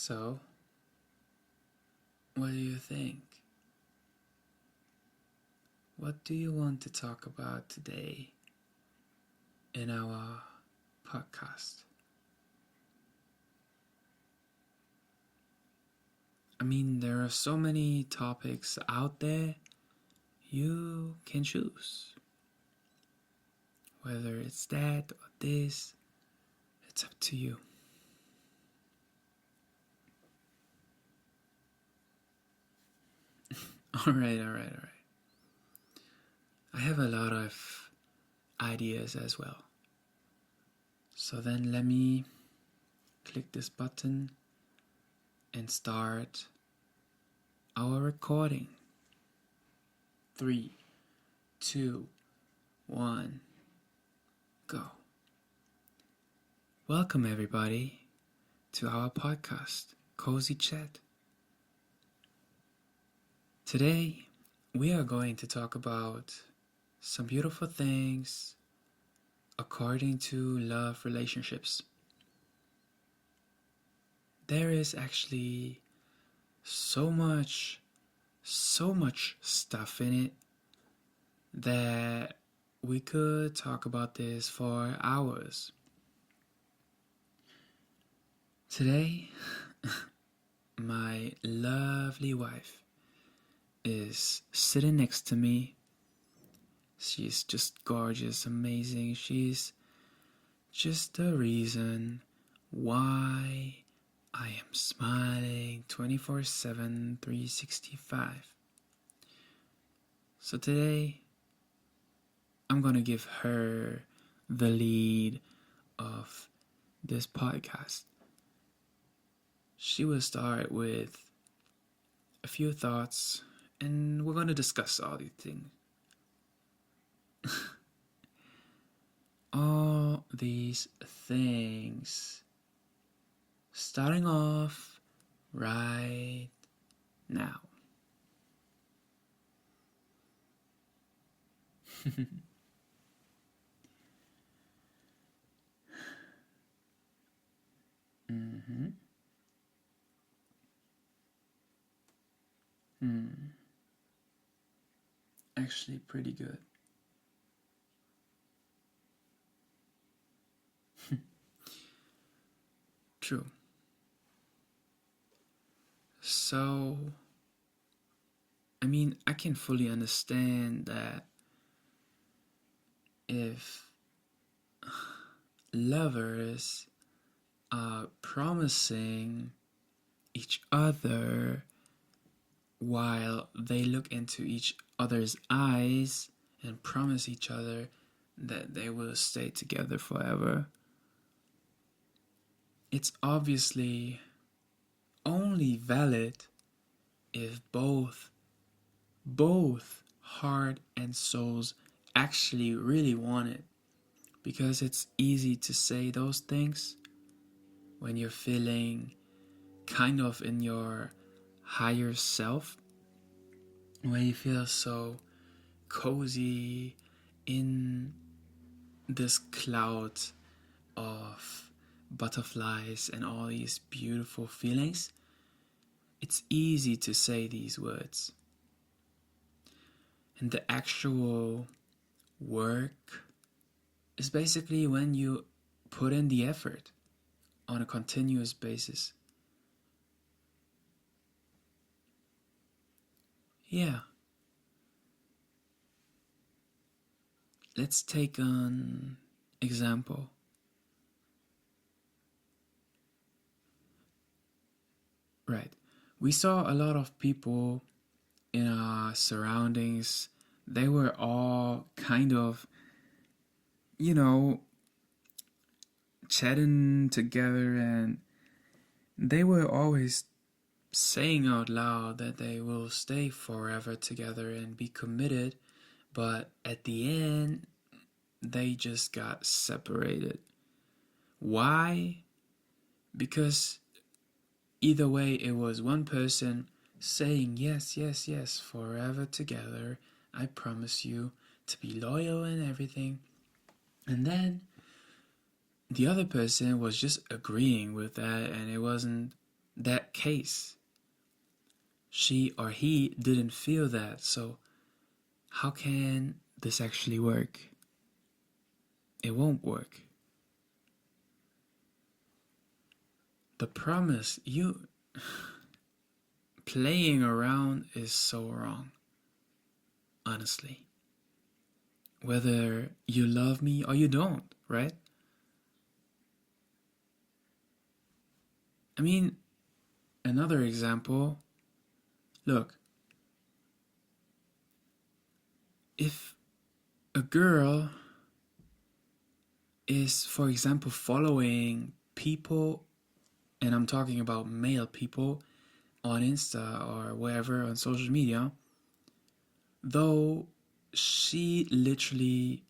So, what do you think? What do you want to talk about today in our podcast? I mean, there are so many topics out there. You can choose. Whether it's that or this, it's up to you. Alright. I have a lot of ideas as well. So then let me click this button and start our recording. 3, 2, 1, go. Welcome everybody to our podcast, Cozy Chat. Today we are going to talk about some beautiful things according to love relationships. There is actually so much stuff in it that we could talk about this for hours. Today, my lovely wife is sitting next to me. She's just gorgeous, amazing. She's just the reason why I am smiling 24/7, 365. So today, I'm gonna give her the lead of this podcast. She will start with a few thoughts, and we're gonna discuss all these things. All these things. Starting off right now. Actually pretty good. True. So, I mean, I can fully understand that if lovers are promising each other while they look into each other's eyes and promise each other that they will stay together forever, it's obviously only valid if both heart and souls actually really want it. Because it's easy to say those things when you're feeling kind of in your higher self, when you feel so cozy in this cloud of butterflies and all these beautiful feelings. It's easy to say these words. And the actual work is basically when you put in the effort on a continuous basis. Yeah. Let's take an example. Right. We saw a lot of people in our surroundings. They were all kind of, chatting together, and they were always saying out loud that they will stay forever together and be committed, but at the end, they just got separated. Why? Because either way, it was one person saying, yes, forever together, I promise you to be loyal and everything. And then the other person was just agreeing with that, and it wasn't that case, she or he didn't feel that. So how can this actually work? It won't work. The promise, you playing around is so wrong, honestly. Whether you love me or you don't, right? I mean, another example, look, if a girl is, for example, following people, and I'm talking about male people on Insta or wherever on social media, though she literally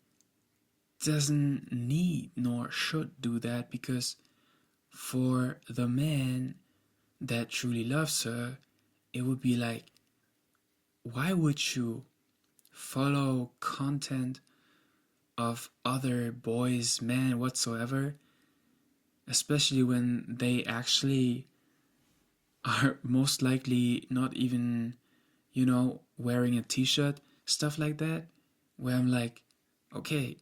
doesn't need nor should do that, because for the man that truly loves her, it would be like, why would you follow content of other boys, men, whatsoever, especially when they actually are most likely not even, wearing a t-shirt, stuff like that, where I'm like, okay,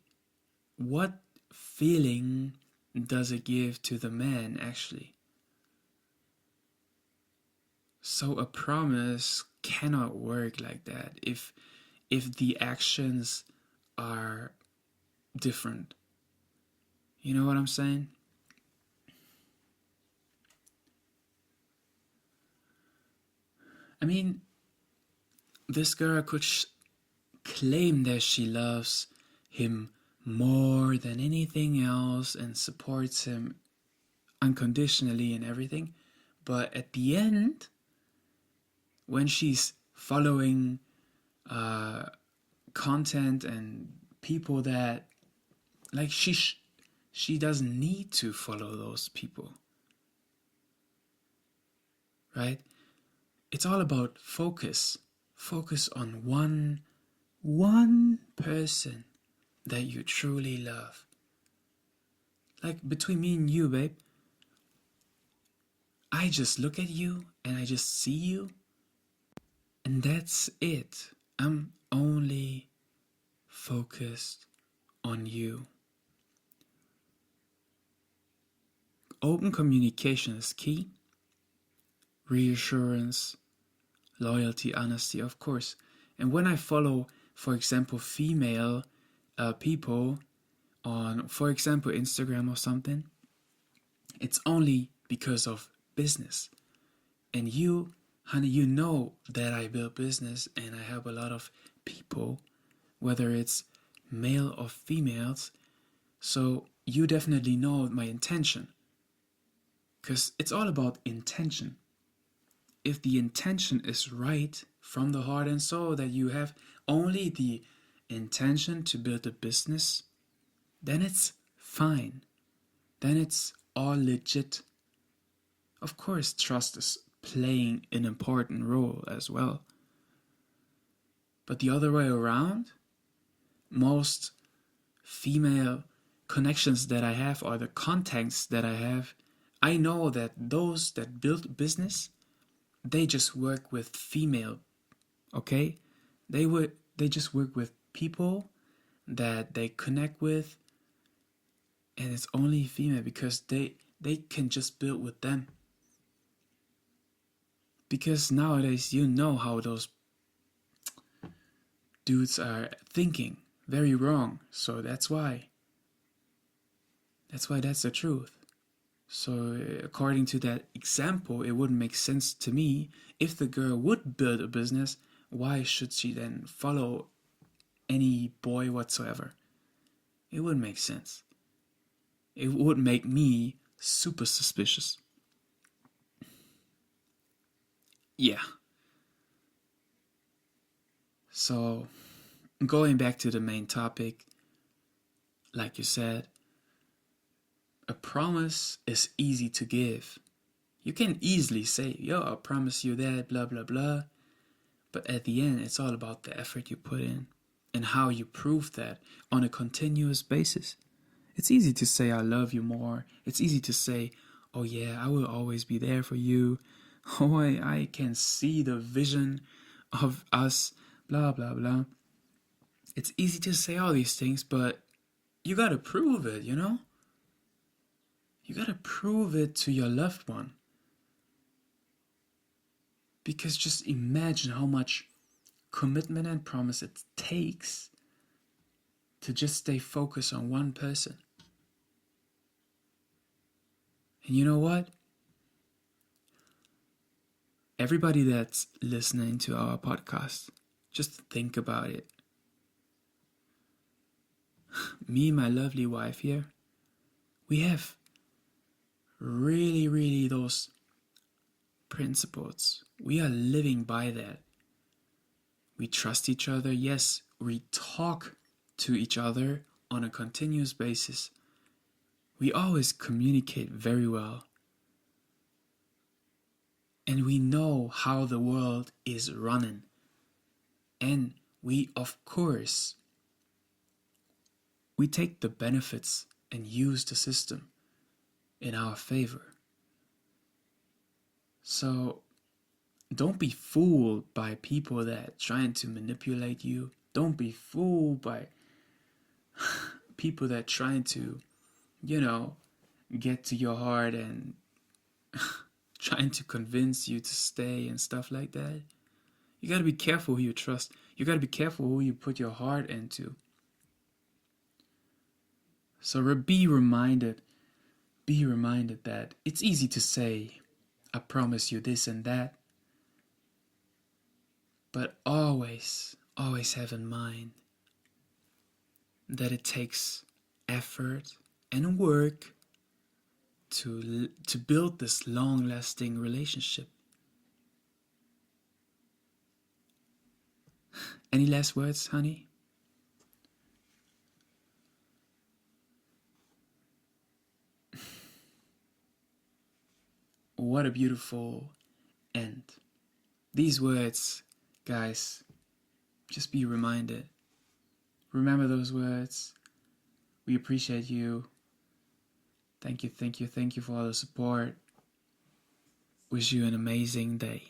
what feeling does it give to the man actually? So a promise cannot work like that if the actions are different. You know what I'm saying? I mean, this girl could claim that she loves him more than anything else and supports him unconditionally and everything, but at the end, when she's following uh, content and people that, like, she doesn't need to follow those people, right? It's all about focus. Focus on one person that you truly love. Like, between me and you, babe, I just look at you and I just see you, and that's it. I'm only focused on you. Open communication is key. Reassurance, loyalty, honesty, of course. And when I follow, for example, female people on, for example, Instagram or something, it's only because of business. And you, honey, you know that I build business and I help a lot of people, whether it's male or females. So you definitely know my intention, because it's all about intention. If the intention is right from the heart and soul, that you have only the intention to build a business, then it's fine. Then it's all legit. Of course, trust is playing an important role as well. But the other way around, most female connections that I have, or the contacts that I have, I know that those that build business, they just work with female, okay? They just work with people that they connect with, and it's only female because they can just build with them. Because nowadays you know how those dudes are thinking, very wrong. So that's why that's the truth. So according to that example, it wouldn't make sense to me. If the girl would build a business, why should she then follow any boy whatsoever? It wouldn't make sense. It would make me super suspicious. Yeah. So going back to the main topic, like you said, a promise is easy to give. You can easily say, yo, I'll promise you that, blah, blah, blah. But at the end, it's all about the effort you put in and how you prove that on a continuous basis. It's easy to say, I love you more. It's easy to say, oh yeah, I will always be there for you. Oh, I can see the vision of us, blah, blah, blah. It's easy to say all these things, but you gotta prove it, you know? You gotta prove it to your loved one. Because just imagine how much commitment and promise it takes to just stay focused on one person. And you know what? Everybody that's listening to our podcast, just think about it. Me and my lovely wife here, we have really those principles. We are living by that. We trust each other. Yes, we talk to each other on a continuous basis. We always communicate very well. And we know how the world is running. And we, of course, we take the benefits and use the system in our favor. So don't be fooled by people that trying to manipulate you. Don't be fooled by people that trying to, get to your heart and trying to convince you to stay and stuff like that. You gotta be careful who you trust. You gotta be careful who you put your heart into. So be reminded that it's easy to say, I promise you this and that. But always have in mind that it takes effort and work to build this long-lasting relationship. Any last words, honey? What a beautiful end. These words, guys, just be reminded. Remember those words. We appreciate you. Thank you for all the support. Wish you an amazing day.